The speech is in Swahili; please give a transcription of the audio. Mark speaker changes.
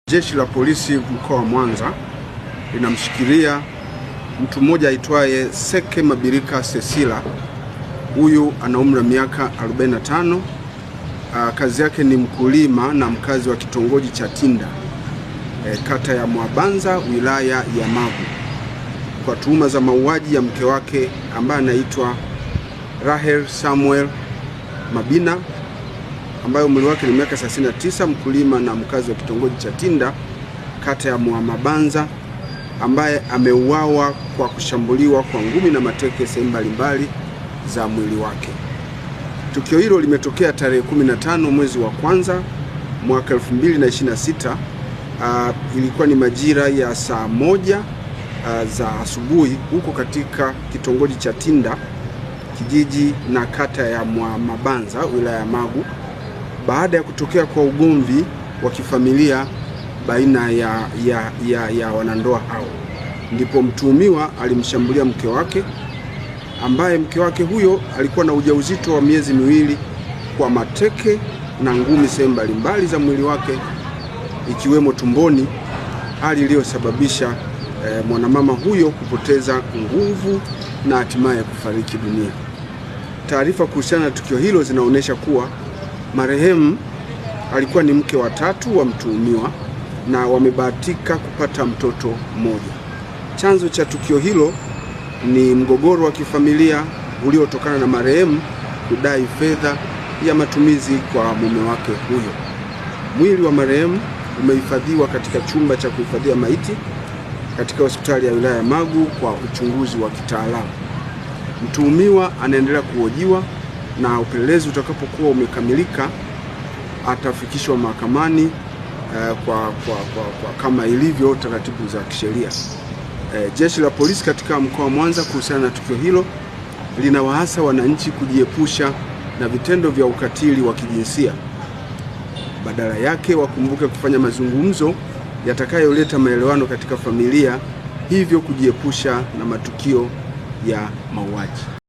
Speaker 1: Jeshi la polisi mkoa wa Mwanza linamshikilia mtu mmoja aitwaye Seke Mabirika Cecila. Huyu ana umri wa miaka 45. Kazi yake ni mkulima na mkazi wa kitongoji cha Tinda, kata ya Mwabanza, wilaya ya Magu, kwa tuhuma za mauaji ya mke wake ambaye anaitwa Rahel Samuel Mabina, ambaye umri wake ni miaka 39, mkulima na mkazi wa kitongoji cha Tinda, kata ya Mwabanza, ambaye ameuawa kwa kushambuliwa kwa ngumi na mateke sehemu mbalimbali za mwili wake. Tukio hilo limetokea tarehe 15 mwezi wa kwanza mwaka 2026. Ilikuwa ni majira ya saa 1 za asubuhi huko katika kitongoji cha Tinda, kijiji na kata ya Mwabanza, wilaya ya Magu, baada ya kutokea kwa ugomvi wa kifamilia baina ya wanandoa hao. Ndipo mtuhumiwa alimshambulia mke wake, ambaye mke wake huyo alikuwa na ujauzito wa miezi miwili, kwa mateke na ngumi sehemu mbalimbali za mwili wake ikiwemo tumboni, hali iliyosababisha mwanamama huyo kupoteza nguvu na hatimaye kufariki dunia. Taarifa kuhusiana na tukio hilo zinaonyesha kuwa marehemu alikuwa ni mke wa 3 wa mtuhumiwa na wamebahatika kupata mtoto mmoja. Chanzo cha tukio hilo ni mgogoro wa kifamilia uliotokana na marehemu kudai fedha ya matumizi kwa mume wake huyo. Mwili wa marehemu umehifadhiwa katika chumba cha kuhifadhia maiti katika hospitali ya wilaya ya Magu kwa uchunguzi wa kitaalamu. Mtuhumiwa anaendelea kuhojiwa na upelelezi utakapokuwa umekamilika atafikishwa mahakamani kwa kama ilivyo taratibu za kisheria. Jeshi la polisi katika mkoa wa Mwanza kuhusiana na tukio hilo linawaasa wananchi kujiepusha na vitendo vya ukatili wa kijinsia. Badala yake wakumbuke kufanya mazungumzo yatakayoleta maelewano katika familia, hivyo kujiepusha na matukio ya mauaji.